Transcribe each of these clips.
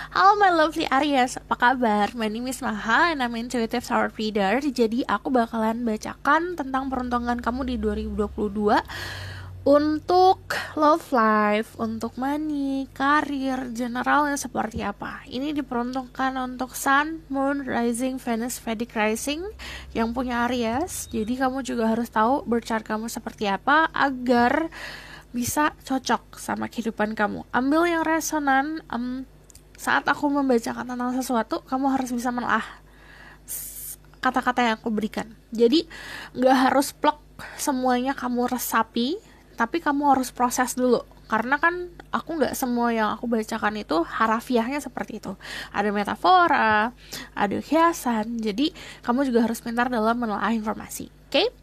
Halo my lovely Aries, apa kabar? My name is Maha and I'm intuitive tarot reader. Jadi aku bakalan bacakan tentang peruntungan kamu di 2022 untuk love life, untuk money, karir, generalnya seperti apa. Ini diperuntukkan untuk Sun, Moon, Rising, Venus, Vedic Rising yang punya Aries. Jadi kamu juga harus tahu birth chart kamu seperti apa agar bisa cocok sama kehidupan kamu. Ambil yang resonan. Saat aku membacakan tentang sesuatu, kamu harus bisa menelaah kata-kata yang aku berikan. Jadi gak harus plek semuanya kamu resapi, tapi kamu harus proses dulu. Karena kan aku gak semua yang aku bacakan itu harafiahnya seperti itu. Ada metafora, ada hiasan. Jadi kamu juga harus pintar dalam menelaah informasi. Oke?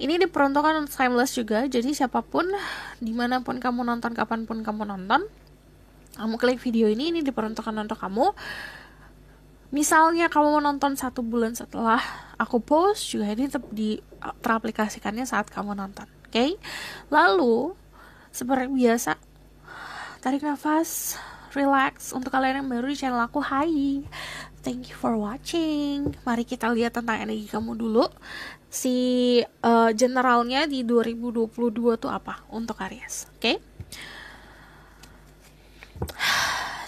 Ini diperuntukkan untuk timeless juga. Jadi siapapun, dimanapun kamu nonton, kapanpun kamu nonton, kamu klik video ini diperuntukkan untuk kamu. Misalnya kamu menonton 1 bulan setelah aku post, juga ini teraplikasikannya saat kamu nonton. Oke? Lalu seperti biasa, tarik nafas, relax. Untuk kalian yang baru di channel aku, hai, thank you for watching. Mari kita lihat tentang energi kamu dulu. Generalnya di 2022 tuh apa untuk Aries. Oke?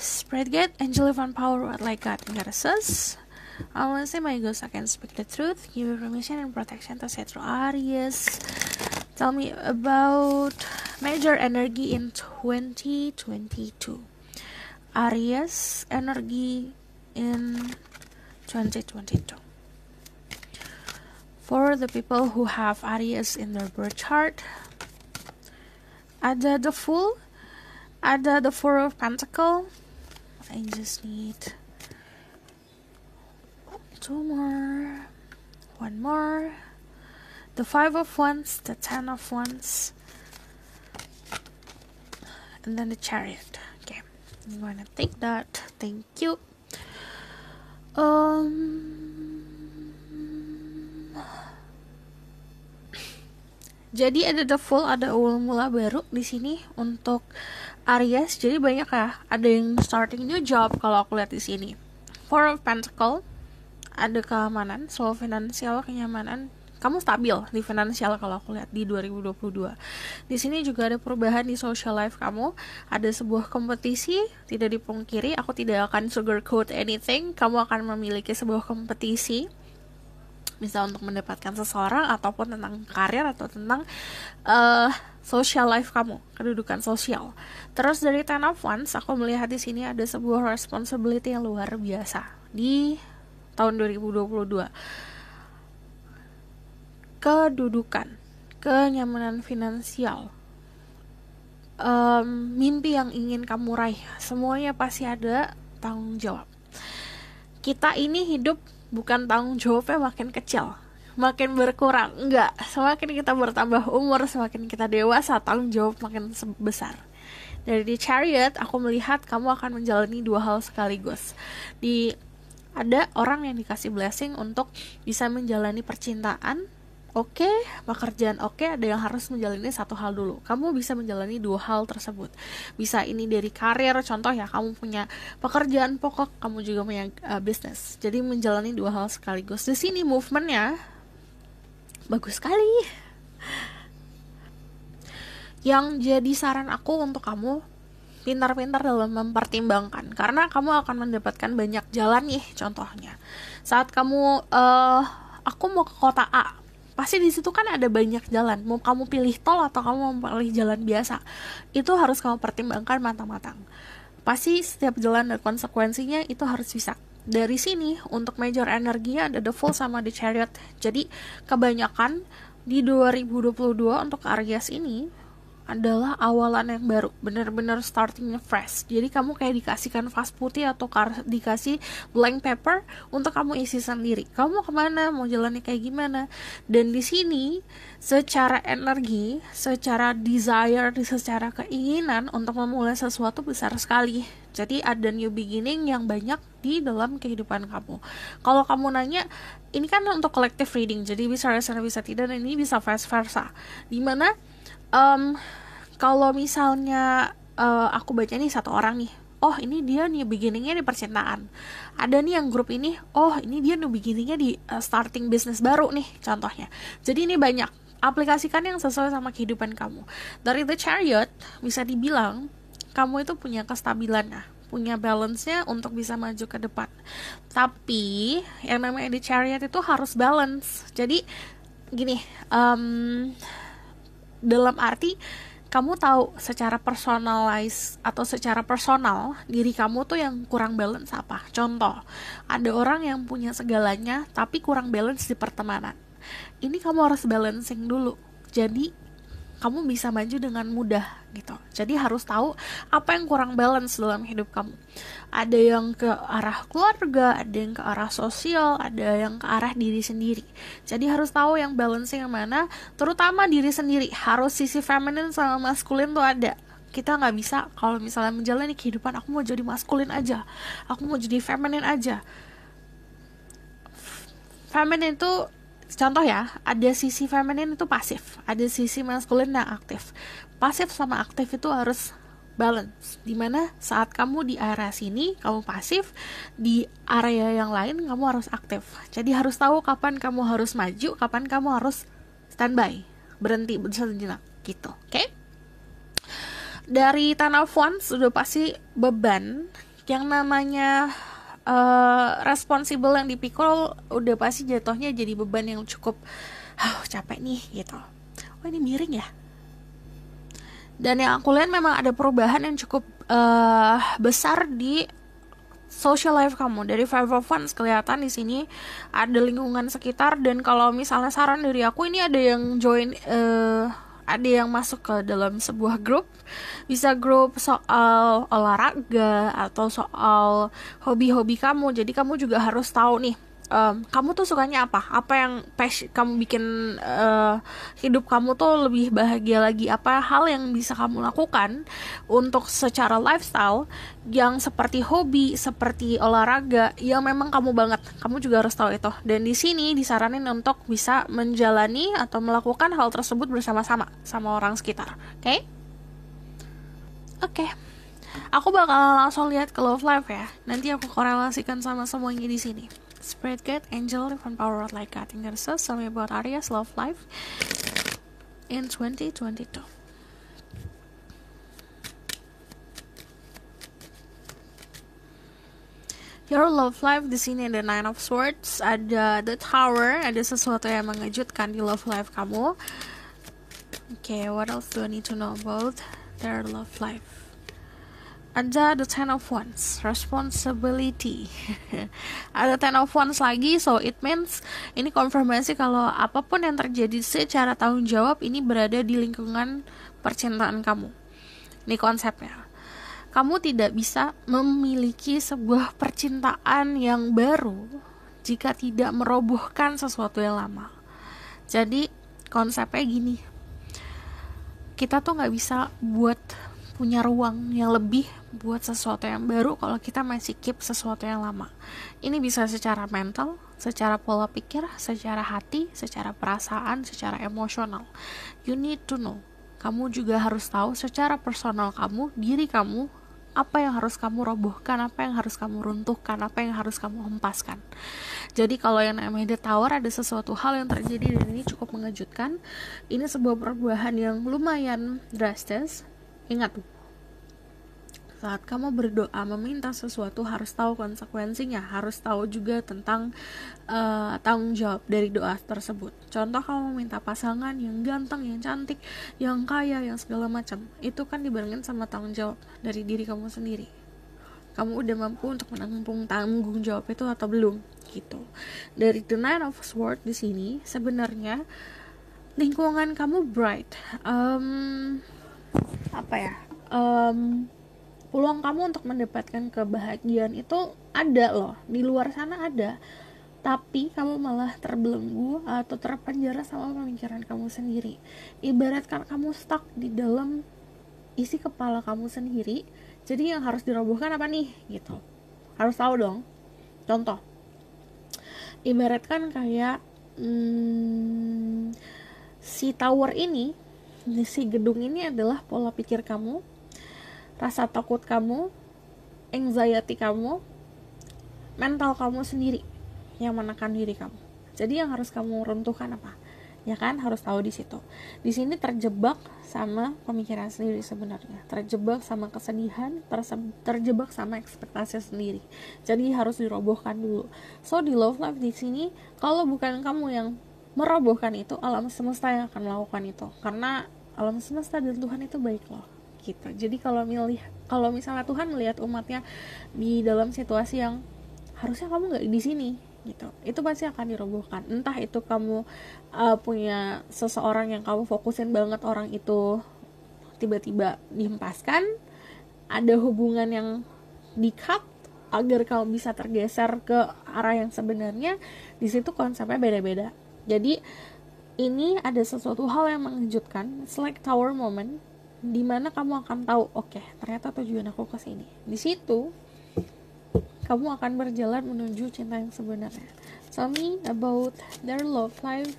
Spread God, angel divine power, what like God and goddesses. I want to say my ghost, I can speak the truth. Give me permission and protection to say through Aries. Tell me about major energy in 2022. Aries energy in 2022. For the people who have Aries in their birth chart, ada the Fool, ada the Four of Pentacles. I just need 2 more, 1 more, the 5 of Wands, the 10 of Wands, and then the Chariot. Okay, I'm gonna take that. Thank you. Jadi ada the Fool, ada awal mula baru di sini untuk Aries. Jadi banyak ya, ada yang starting new job kalau aku lihat di sini. Four of Pentacles, ada keamanan, soal finansial, kenyamanan. Kamu stabil di finansial kalau aku lihat di 2022. Di sini juga ada perubahan di social life kamu. Ada sebuah kompetisi, tidak dipungkiri. Aku tidak akan sugarcoat anything. Kamu akan memiliki sebuah kompetisi, bisa untuk mendapatkan seseorang ataupun tentang karir atau tentang social life kamu, kedudukan sosial. Terus dari Ten of Wands, aku melihat di sini ada sebuah responsibility yang luar biasa di tahun 2022. Kedudukan, kenyamanan finansial, mimpi yang ingin kamu raih, semuanya pasti ada tanggung jawab. Kita ini hidup bukan tanggung jawabnya makin kecil, makin berkurang. Enggak, semakin kita bertambah umur, semakin kita dewasa, tanggung jawab makin besar. Dari di Chariot, aku melihat kamu akan menjalani 2 hal sekaligus. Ada orang yang dikasih blessing untuk bisa menjalani percintaan, oke, pekerjaan oke, ada yang harus menjalani 1 hal dulu. Kamu bisa menjalani 2 hal tersebut. Bisa ini dari karir, contoh ya, kamu punya pekerjaan pokok, kamu juga punya bisnis. Jadi menjalani 2 hal sekaligus. Di sini movementnya bagus sekali. Yang jadi saran aku untuk kamu, pintar-pintar dalam mempertimbangkan, karena kamu akan mendapatkan banyak jalan nih. Contohnya, saat kamu aku mau ke kota A, pasti di situ kan ada banyak jalan. Mau kamu pilih tol atau kamu mau pilih jalan biasa, itu harus kamu pertimbangkan matang-matang. Pasti setiap jalan dan konsekuensinya itu harus bisa. Dari sini untuk major energinya ada the Fool sama the Chariot. Jadi kebanyakan di 2022 untuk Aries ini adalah awalan yang baru, benar-benar startingnya fresh. Jadi kamu kayak dikasih kanvas putih atau dikasih blank paper untuk kamu isi sendiri. Kamu mau kemana, mau jalannya kayak gimana. Dan di sini secara energi, secara desire, secara keinginan untuk memulai sesuatu besar sekali. Jadi ada new beginning yang banyak di dalam kehidupan kamu. Kalau kamu nanya, ini kan untuk collective reading, jadi bisa resonate bisa tidak, dan ini bisa vice versa. Dimana kalau misalnya aku baca nih 1 orang nih, oh ini dia nih beginningnya di percintaan. Ada nih yang grup ini, oh ini dia nih beginningnya di starting bisnis baru nih contohnya. Jadi ini banyak, aplikasikan yang sesuai sama kehidupan kamu. Dari The Chariot bisa dibilang kamu itu punya kestabilannya, punya balance-nya untuk bisa maju ke depan. Tapi yang namanya The Chariot itu harus balance. Jadi gini, dalam arti kamu tahu secara personalize atau secara personal diri kamu tuh yang kurang balance apa. Contoh, ada orang yang punya segalanya tapi kurang balance di pertemanan. Ini kamu harus balancing dulu. Jadi kamu bisa maju dengan mudah gitu. Jadi harus tahu apa yang kurang balance dalam hidup kamu. Ada yang ke arah keluarga, ada yang ke arah sosial, ada yang ke arah diri sendiri. Jadi harus tahu yang balancing yang mana, terutama diri sendiri. Harus sisi feminin sama maskulin tuh ada. Kita nggak bisa kalau misalnya menjalani kehidupan aku mau jadi maskulin aja, aku mau jadi feminin aja. Feminin itu contoh ya, ada sisi feminin itu pasif, ada sisi maskulin yang aktif. Pasif sama aktif itu harus balance, dimana saat kamu di area sini kamu pasif, di area yang lain kamu harus aktif. Jadi harus tahu kapan kamu harus maju, kapan kamu harus standby, berhenti sejenak gitu. Oke? Dari Ten of Wands sudah pasti beban yang namanya responsible yang dipikul udah pasti jatuhnya jadi beban yang cukup capek nih gitu. Oh ini miring ya. Dan yang aku lihat memang ada perubahan yang cukup besar di social life kamu. Dari Five of Wands kelihatan di sini ada lingkungan sekitar, dan kalau misalnya saran dari aku ini ada yang join ada yang masuk ke dalam sebuah grup, bisa grup soal olahraga atau soal hobi-hobi kamu. Jadi kamu juga harus tahu nih, kamu tuh sukanya apa yang kamu bikin hidup kamu tuh lebih bahagia lagi, apa hal yang bisa kamu lakukan untuk secara lifestyle yang seperti hobi, seperti olahraga yang memang kamu banget. Kamu juga harus tahu itu, dan di sini disaranin untuk bisa menjalani atau melakukan hal tersebut bersama-sama sama orang sekitar. Oke. Aku bakal langsung lihat ke love life ya, nanti aku korelasikan sama semuanya di sini. Spirit guide, angel, divine power, light guiding us. Tell me about Aries love life in 2022. Your love life di sini ada Nine of Swords, ada The Tower, ada sesuatu yang mengejutkan di love life kamu. Okay, what else do I need to know about their love life? Ada the Ten of Wands, responsibility. Ada Ten of Wands lagi, so it means ini konfirmasi kalau apapun yang terjadi secara tanggung jawab ini berada di lingkungan percintaan kamu. Ini konsepnya. Kamu tidak bisa memiliki sebuah percintaan yang baru jika tidak merobohkan sesuatu yang lama. Jadi konsepnya gini, kita tuh gak bisa buat punya ruang yang lebih buat sesuatu yang baru kalau kita masih keep sesuatu yang lama. Ini bisa secara mental, secara pola pikir, secara hati, secara perasaan, secara emosional. You need to know. Kamu juga harus tahu secara personal kamu, diri kamu, apa yang harus kamu robohkan, apa yang harus kamu runtuhkan, apa yang harus kamu hempaskan. Jadi kalau yang namanya The Tower, ada sesuatu hal yang terjadi dan ini cukup mengejutkan. Ini sebuah perubahan yang lumayan drastis. Ingat, saat kamu berdoa meminta sesuatu harus tahu konsekuensinya, harus tahu juga tentang tanggung jawab dari doa tersebut. Contoh, kamu minta pasangan yang ganteng, yang cantik, yang kaya, yang segala macam, itu kan dibarengin sama tanggung jawab dari diri kamu sendiri. Kamu udah mampu untuk menampung tanggung jawab itu atau belum gitu. Dari The Nine of Swords di sini sebenarnya lingkungan kamu bright, peluang kamu untuk mendapatkan kebahagiaan itu ada loh, di luar sana ada, tapi kamu malah terbelenggu atau terpenjara sama pemikiran kamu sendiri. Ibaratkan kamu stuck di dalam isi kepala kamu sendiri. Jadi yang harus dirobohkan apa nih gitu, harus tahu dong. Contoh, ibaratkan kayak si tower ini, si gedung ini adalah pola pikir kamu, rasa takut kamu, anxiety kamu, mental kamu sendiri yang menekan diri kamu. Jadi yang harus kamu runtuhkan apa? Ya kan, harus tahu di situ. Di sini terjebak sama pemikiran sendiri sebenarnya, terjebak sama kesedihan, terjebak sama ekspektasi sendiri. Jadi harus dirobohkan dulu. So di love life di sini, kalau bukan kamu yang merobohkan itu, alam semesta yang akan melakukan itu. Karena alam semesta dan Tuhan itu baik loh, gitu. Jadi kalau misalnya Tuhan melihat umatnya di dalam situasi yang harusnya kamu nggak di sini, gitu, itu pasti akan dirobohkan. Entah itu kamu punya seseorang yang kamu fokusin banget, orang itu tiba-tiba dihempaskan, ada hubungan yang di-cut agar kamu bisa tergeser ke arah yang sebenarnya. Di situ konsepnya beda-beda. Jadi ini ada sesuatu hal yang mengejutkan, it's like tower moment, dimana kamu akan tahu, oke, ternyata tujuan aku ke sini. Di situ kamu akan berjalan menuju cinta yang sebenarnya. Tell me about their love life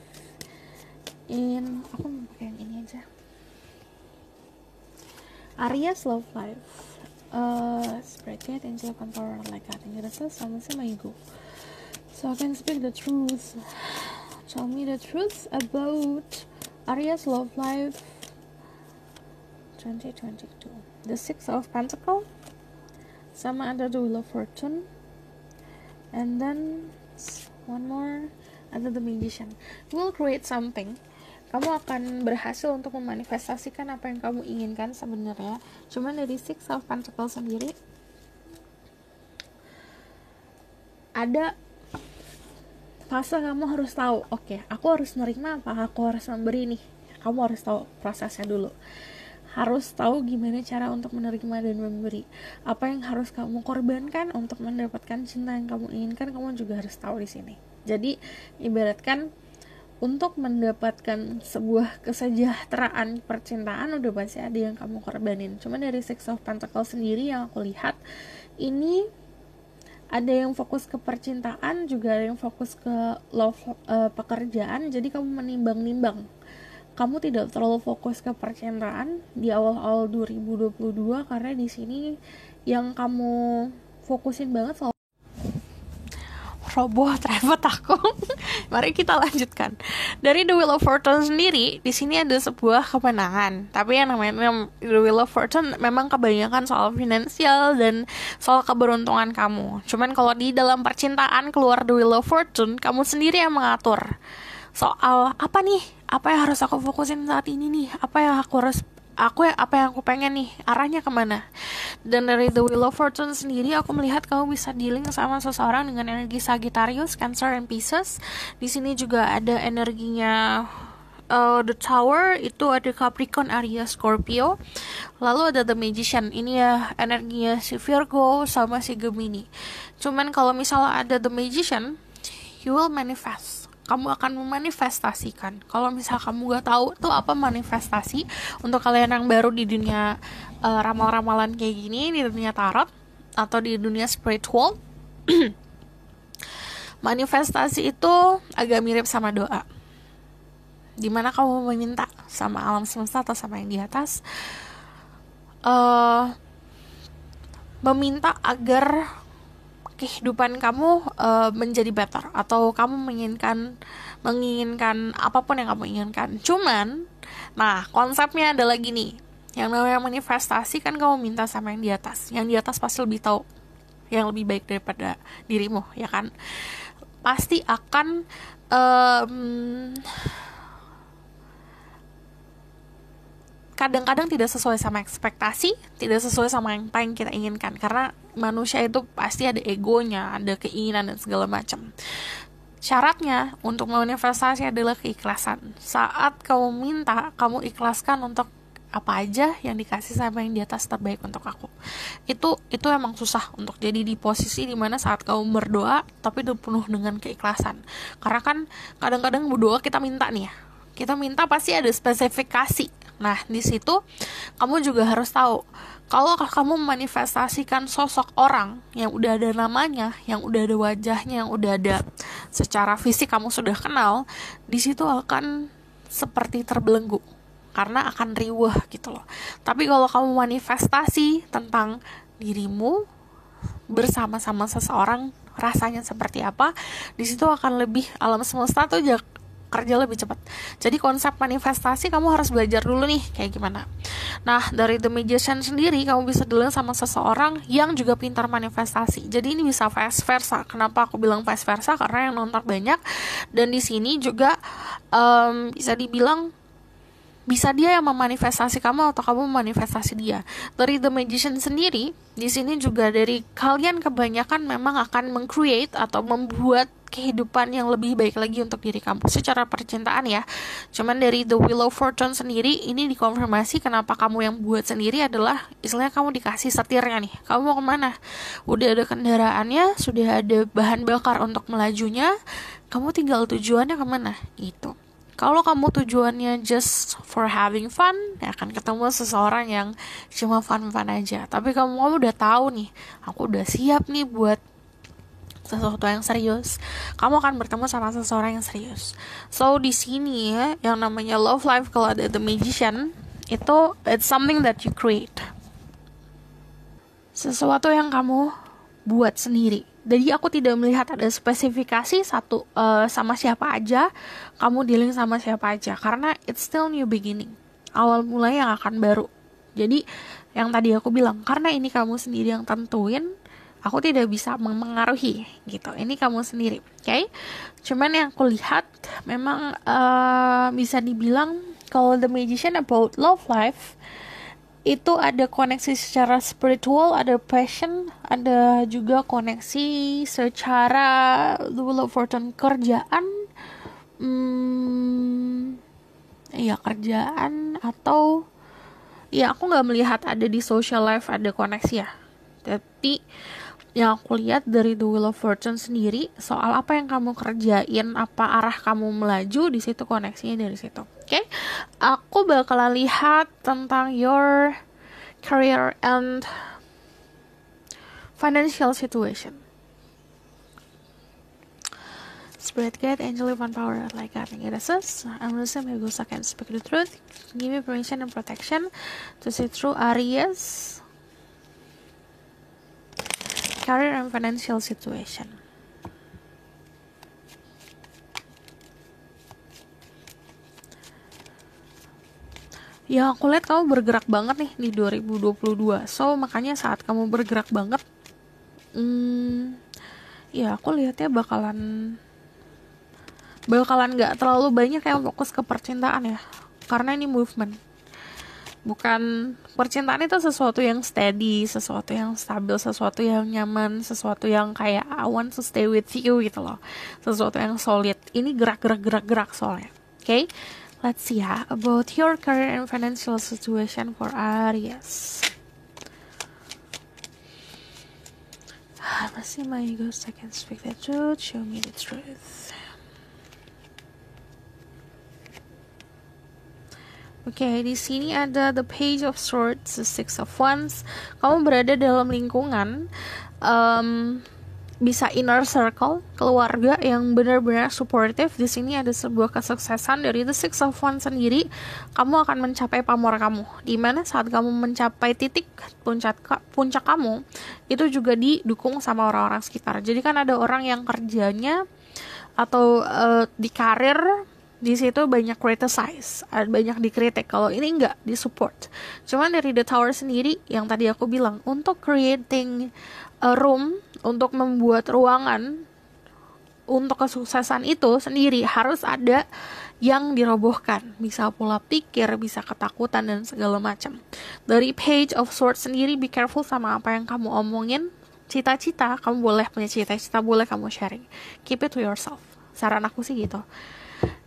in, aku mau pakai yang ini aja, Aries love life. Spread angel control like I think that's sama my ego, so I can speak the truth. Tell me the truth about Aries love life 2022. The Six of Pentacles, sama ada the Wheel of Fortune, and then one more, ada the Magician. You will create something. Kamu akan berhasil untuk memanifestasikan apa yang kamu inginkan sebenarnya. Cuman dari Six of Pentacles sendiri, ada fase kamu harus tahu, oke, aku harus menerima apa, aku harus memberi nih. Kamu harus tahu prosesnya dulu. Harus tahu gimana cara untuk menerima dan memberi. Apa yang harus kamu korbankan untuk mendapatkan cinta yang kamu inginkan, kamu juga harus tahu di sini. Jadi ibaratkan untuk mendapatkan sebuah kesejahteraan percintaan udah pasti ada yang kamu korbanin. Cuma dari Six of Pentacles sendiri yang aku lihat, ini ada yang fokus ke percintaan, juga ada yang fokus ke love, pekerjaan. Jadi kamu menimbang-nimbang. Kamu tidak terlalu fokus ke percintaan di awal-awal 2022, karena di sini yang kamu fokusin banget soal roboh trepet aku. Mari kita lanjutkan. Dari The Wheel of Fortune sendiri, di sini ada sebuah kemenangan. Tapi yang namanya The Wheel of Fortune memang kebanyakan soal finansial dan soal keberuntungan kamu. Cuman kalau di dalam percintaan keluar The Wheel of Fortune, kamu sendiri yang mengatur. Soal apa nih? Apa yang harus aku fokusin saat ini nih? Apa yang aku pengen nih, arahnya kemana? Dan dari The Wheel of Fortune sendiri, aku melihat kamu bisa dealing sama seseorang dengan energi Sagittarius, Cancer, and Pisces. Di sini juga ada energinya The Tower, itu ada Capricorn, Aries, Scorpio. Lalu ada The Magician, ini ya energinya si Virgo sama si Gemini. Cuman kalau misalnya ada The Magician, you will manifest. Kamu akan memanifestasikan. Kalau misal kamu gak tahu tuh apa manifestasi, untuk kalian yang baru di dunia ramal-ramalan kayak gini, di dunia tarot atau di dunia spiritual, manifestasi itu agak mirip sama doa, dimana kamu meminta sama alam semesta atau sama yang di atas, meminta agar kehidupan kamu menjadi better, atau kamu menginginkan apapun yang kamu inginkan. Cuman, nah konsepnya ada lagi nih, yang namanya manifestasi kan kamu minta sama yang di atas. Yang di atas pasti lebih tahu yang lebih baik daripada dirimu, ya kan? Pasti akan kadang-kadang tidak sesuai sama ekspektasi, tidak sesuai sama yang paling kita inginkan. Karena manusia itu pasti ada egonya, ada keinginan dan segala macam. Syaratnya untuk manifestasi adalah keikhlasan. Saat kamu minta, kamu ikhlaskan untuk apa aja yang dikasih sama yang di atas terbaik untuk aku. Itu emang susah untuk jadi di posisi dimana saat kamu berdoa tapi itu penuh dengan keikhlasan. Karena kan kadang-kadang berdoa kita minta nih ya, kita minta pasti ada spesifikasi. Nah, di situ kamu juga harus tahu, kalau kamu memanifestasikan sosok orang yang udah ada namanya, yang udah ada wajahnya, yang udah ada secara fisik kamu sudah kenal, di situ akan seperti terbelenggu karena akan riweh gitu loh. Tapi kalau kamu manifestasi tentang dirimu, bersama-sama seseorang rasanya seperti apa, di situ akan lebih alam semesta tuh kerja lebih cepat. Jadi konsep manifestasi kamu harus belajar dulu nih kayak gimana. Nah, dari The Magician sendiri kamu bisa dealing sama seseorang yang juga pintar manifestasi. Jadi ini bisa vice versa. Kenapa aku bilang vice versa? Karena yang nonton banyak, dan di sini juga bisa dibilang bisa dia yang memanifestasi kamu atau kamu memanifestasi dia. Dari The Magician sendiri, di sini juga dari kalian kebanyakan memang akan meng-create atau membuat kehidupan yang lebih baik lagi untuk diri kamu secara percintaan ya. Cuman dari The Wheel of Fortune sendiri, ini dikonfirmasi kenapa kamu yang buat sendiri adalah istilahnya kamu dikasih setirnya nih. Kamu mau kemana? Udah ada kendaraannya, sudah ada bahan bakar untuk melajunya, kamu tinggal tujuannya kemana gitu. Kalau kamu tujuannya just for having fun, ya akan ketemu seseorang yang cuma fun-fun aja. Tapi kamu udah tahu nih, aku udah siap nih buat sesuatu yang serius. Kamu akan bertemu sama seseorang yang serius. So di sini ya, yang namanya love life kalau ada The Magician, itu it's something that you create. Sesuatu yang kamu buat sendiri. Jadi aku tidak melihat ada spesifikasi satu sama siapa aja, kamu dealing sama siapa aja, karena it's still new beginning, awal mulai yang akan baru. Jadi yang tadi aku bilang, karena ini kamu sendiri yang tentuin, aku tidak bisa mempengaruhi gitu. Ini kamu sendiri, oke? Cuman yang aku lihat memang bisa dibilang kalau The Magician about love life, itu ada koneksi secara spiritual, ada passion, ada juga koneksi secara The Wheel of Fortune kerjaan, ya kerjaan, atau ya aku nggak melihat ada di social life ada koneksi ya. Tapi yang aku lihat dari The Wheel of Fortune sendiri, soal apa yang kamu kerjain, apa arah kamu melaju, di situ koneksinya dari situ. Oke, aku bakalan lihat tentang your career and financial situation. Spirit guide, angel, divine power, like God and guide us. I'm listening, my ghost, I can speak the truth. Give me permission and protection to see through Aries career and financial situation. Ya aku lihat kamu bergerak banget nih di 2022. So makanya saat kamu bergerak banget, ya aku lihatnya bakalan gak terlalu banyak yang fokus ke percintaan ya. Karena ini movement. Bukan, percintaan itu sesuatu yang steady, sesuatu yang stabil, sesuatu yang nyaman, sesuatu yang kayak I want to stay with you gitu loh. Sesuatu yang solid. Ini gerak soalnya. Oke? Let's see ya, about your career and financial situation for Aries. Let's see my ghost, I can speak the truth, show me the truth. Oke, di sini ada the Page of Swords, the Six of Wands. Kamu berada dalam lingkungan, bisa inner circle, keluarga yang benar-benar supportive. Di sini ada sebuah kesuksesan dari the Six of Wands sendiri. Kamu akan mencapai pamor kamu. Dimana saat kamu mencapai titik puncak kamu, itu juga didukung sama orang-orang sekitar. Jadi kan ada orang yang kerjanya atau di karir, di situ banyak criticize, banyak dikritik. Kalau ini enggak, disupport. Cuman dari the Tower sendiri, yang tadi aku bilang, untuk creating a room, untuk membuat ruangan untuk kesuksesan itu sendiri, harus ada yang dirobohkan. Bisa pola pikir, bisa ketakutan, dan segala macam. Dari Page of Swords sendiri, be careful sama apa yang kamu omongin. Cita-cita, kamu boleh punya cita-cita, boleh kamu sharing. Keep it to yourself. Saran aku sih gitu.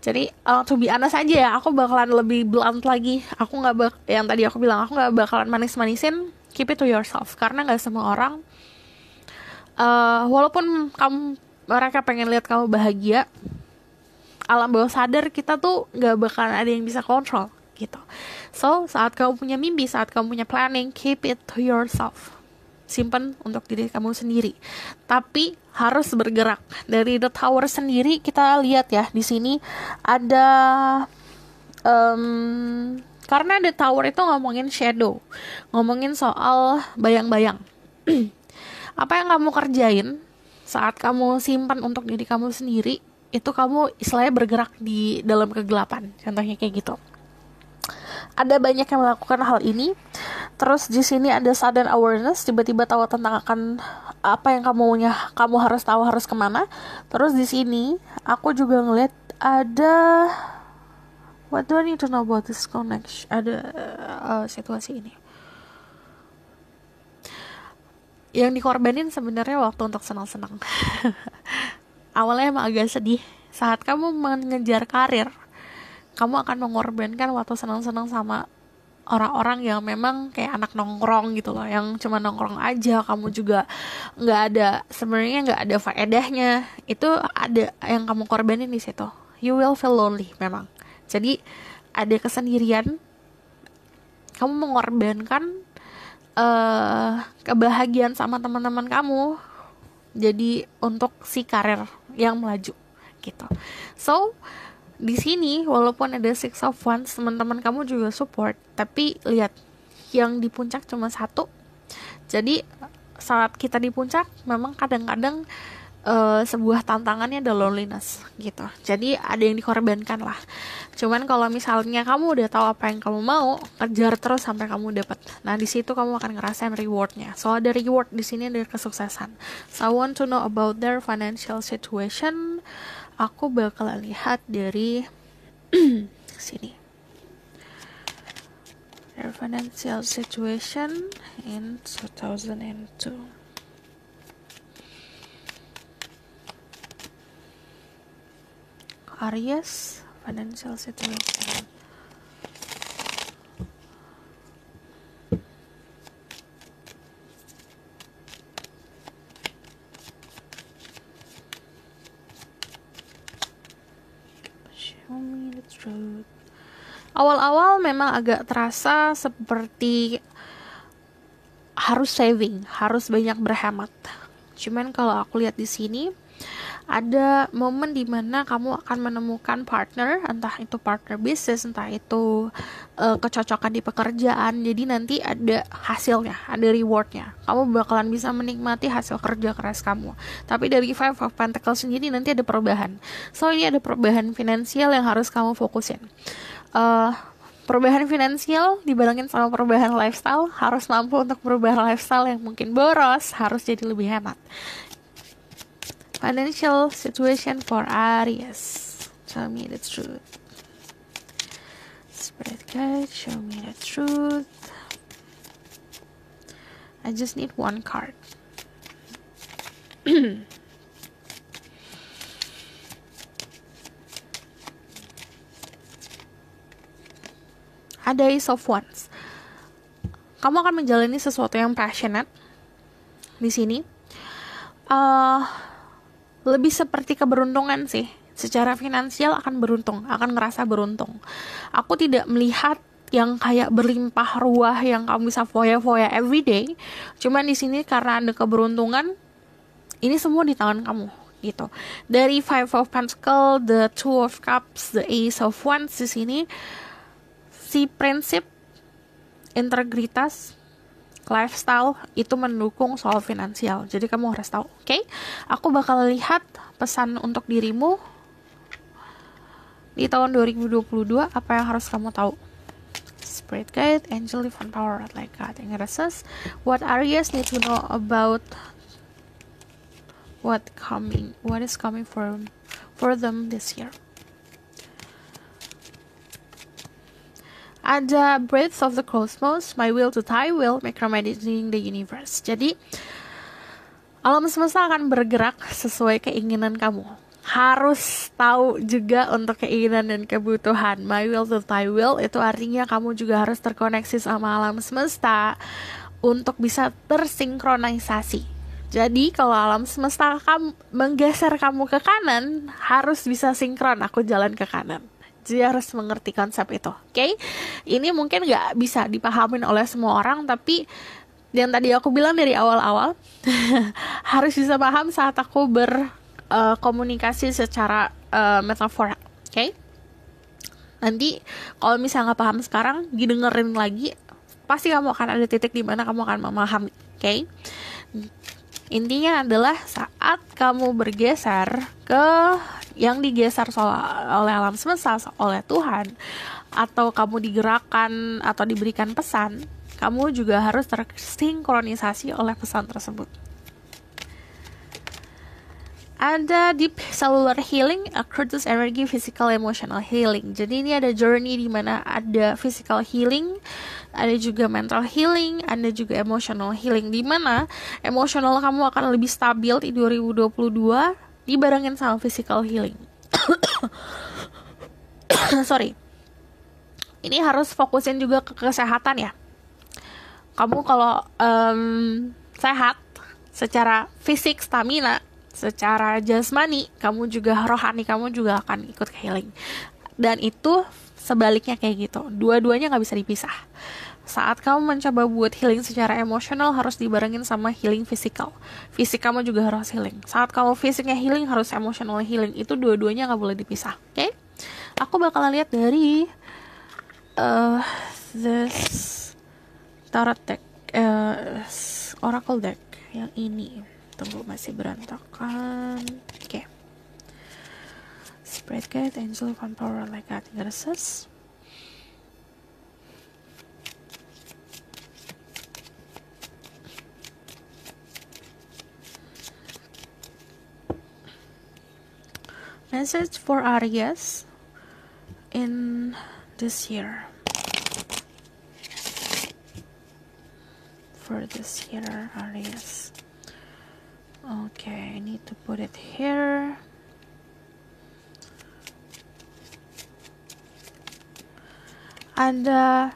Jadi to be honest aja ya, aku bakalan lebih blunt lagi. Aku yang tadi aku bilang, aku gak bakalan manis-manisin. Keep it to yourself. Karena gak semua orang, walaupun mereka pengen lihat kamu bahagia, alam bawah sadar kita tuh gak bakalan ada yang bisa kontrol gitu. So saat kamu punya mimpi, saat kamu punya planning, keep it to yourself. Simpan untuk diri kamu sendiri. Tapi harus bergerak. Dari the Tower sendiri kita lihat ya, di sini ada karena the Tower itu ngomongin shadow, ngomongin soal bayang-bayang. Apa yang kamu kerjain saat kamu simpan untuk diri kamu sendiri, itu kamu istilahnya bergerak di dalam kegelapan. Contohnya kayak gitu. Ada banyak yang melakukan hal ini. Terus di sini ada sudden awareness, tiba-tiba tahu tentang akan apa yang kamu harus tahu harus kemana. Terus di sini aku juga ngeliat ada what do I need to know about this connection? Ada situasi ini. Yang dikorbanin sebenarnya waktu untuk senang-senang. Awalnya emang agak sedih. Saat kamu mengejar karir, kamu akan mengorbankan waktu senang-senang sama orang-orang yang memang kayak anak nongkrong gitu loh, yang cuma nongkrong aja. Kamu juga sebenarnya nggak ada faedahnya. Itu ada yang kamu korbanin di situ. You will feel lonely memang. Jadi ada kesendirian. Kamu mengorbankan kebahagiaan sama teman-teman kamu jadi untuk si karir yang melaju gitu. So di sini walaupun ada Six of Wands, teman-teman kamu juga support, tapi lihat yang di puncak cuma satu. Jadi saat kita di puncak memang kadang-kadang sebuah tantangannya ada loneliness gitu. Jadi ada yang dikorbankan lah. Cuman kalau misalnya kamu udah tahu apa yang kamu mau, kejar terus sampai kamu dapat. Nah di situ kamu akan ngerasain rewardnya. So ada reward di sini, ada kesuksesan. So I want to know about their financial situation. Aku bakal lihat dari sini. Their financial situation in 2002. Aries financial situation. Show me the truth. Awal-awal memang agak terasa seperti harus saving, harus banyak berhemat. Cuman kalau aku lihat di sini ada momen dimana kamu akan menemukan partner, entah itu partner bisnis, entah itu kecocokan di pekerjaan. Jadi nanti ada hasilnya, ada rewardnya. Kamu bakalan bisa menikmati hasil kerja keras kamu. Tapi dari Five of Pentacles sendiri nanti ada perubahan. So ini ada perubahan finansial yang harus kamu fokusin. Perubahan finansial dibarengin sama perubahan lifestyle. Harus mampu untuk perubahan lifestyle yang mungkin boros, harus jadi lebih hemat. Financial situation for Aries. Tell me the truth. Spirit guide, show me the truth. I just need one card. Ada Ace of Wands. Kamu akan menjalani sesuatu yang passionate di sini. Lebih seperti keberuntungan sih. Secara finansial akan beruntung, akan ngerasa beruntung. Aku tidak melihat yang kayak berlimpah ruah yang kamu bisa foya-foya everyday. Cuman di sini karena ada keberuntungan, ini semua di tangan kamu gitu. Dari Five of Pentacles, the Two of Cups, the Ace of Wands di sini, si prinsip integritas lifestyle itu mendukung soal finansial. Jadi kamu harus tahu, oke? Aku bakal lihat pesan untuk dirimu di tahun 2022, apa yang harus kamu tahu. Spirit guide, angel, divine power, like God. Ingreses, what Aries need to know about what is coming for them this year. Ada Breath of the Cosmos, My Will to Thy Will, Micromanaging the Universe. Jadi, alam semesta akan bergerak sesuai keinginan kamu. Harus tahu juga untuk keinginan dan kebutuhan. My Will to Thy Will itu artinya kamu juga harus terkoneksi sama alam semesta untuk bisa tersinkronisasi. Jadi, kalau alam semesta menggeser kamu ke kanan, harus bisa sinkron, aku jalan ke kanan. Jadi harus mengerti konsep itu, oke? Ini mungkin gak bisa dipahamin oleh semua orang, tapi yang tadi aku bilang dari awal-awal harus bisa paham saat aku berkomunikasi secara metafora, oke? Nanti kalau misalnya gak paham sekarang, didengerin lagi, pasti kamu akan ada titik di mana kamu akan memahami, oke? Intinya adalah saat kamu bergeser ke yang digeser oleh alam semesta, oleh Tuhan, atau kamu digerakkan atau diberikan pesan, kamu juga harus tersinkronisasi oleh pesan tersebut. Ada deep cellular healing, occurs energy, physical, emotional healing. Jadi ini ada journey di mana ada physical healing, ada juga mental healing, ada juga emotional healing, di mana emotional kamu akan lebih stabil di 2022 dibarengin sama physical healing. Sorry. Ini harus fokusin juga ke kesehatan ya. Kamu kalau sehat secara fisik, stamina, secara jasmani, kamu juga rohani, kamu juga akan ikut healing. Dan itu sebaliknya kayak gitu. Dua-duanya gak bisa dipisah. Saat kamu mencoba buat healing secara emosional, harus dibarengin sama healing fisikal. Fisik kamu juga harus healing. Saat kamu fisiknya healing, harus emotional healing. Itu dua-duanya gak boleh dipisah. Oke? Aku bakal lihat dari this tarot deck, oracle deck yang ini. Tunggu, masih berantakan. Oke. Spirit guide, angel, fun power, like that, goddesses. Message for Aries in this year. For this year, Aries. Okay, I need to put it here. Ada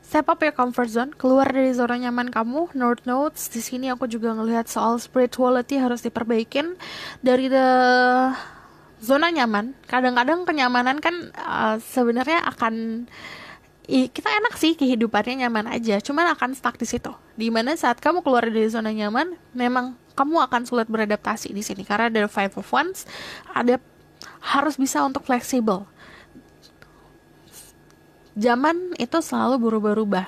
step up your comfort zone, keluar dari zona nyaman kamu. North notes di sini aku juga ngelihat soal spirituality harus diperbaikin dari zona nyaman. Kadang-kadang kenyamanan kan sebenarnya akan kita enak sih, kehidupannya nyaman aja, cuman akan stuck di situ. Dimana saat kamu keluar dari zona nyaman, memang kamu akan sulit beradaptasi di sini karena ada Five of Wands, ada harus bisa untuk fleksibel. Zaman itu selalu berubah-ubah.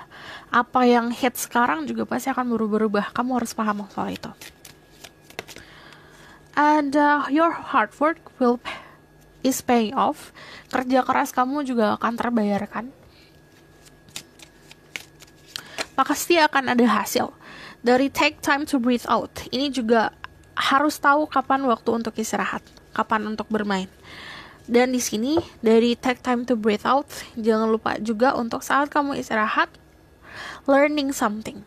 Apa yang hit sekarang juga pasti akan berubah-ubah. Kamu harus paham soal itu. Ada your hard work is paying off. Kerja keras kamu juga akan terbayarkan. Pasti akan ada hasil. Dari take time to breathe out, ini juga harus tahu kapan waktu untuk istirahat, kapan untuk bermain. Dan di sini dari take time to breathe out, jangan lupa juga untuk saat kamu istirahat, learning something,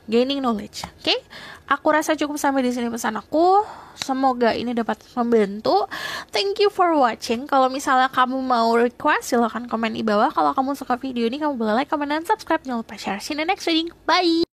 gaining knowledge. Oke? Aku rasa cukup sampai di sini pesan aku. Semoga ini dapat membantu. Thank you for watching. Kalau misalnya kamu mau request, silahkan komen di bawah. Kalau kamu suka video ini, kamu boleh like, comment, dan subscribe. Jangan lupa share. See you in the next reading. Bye!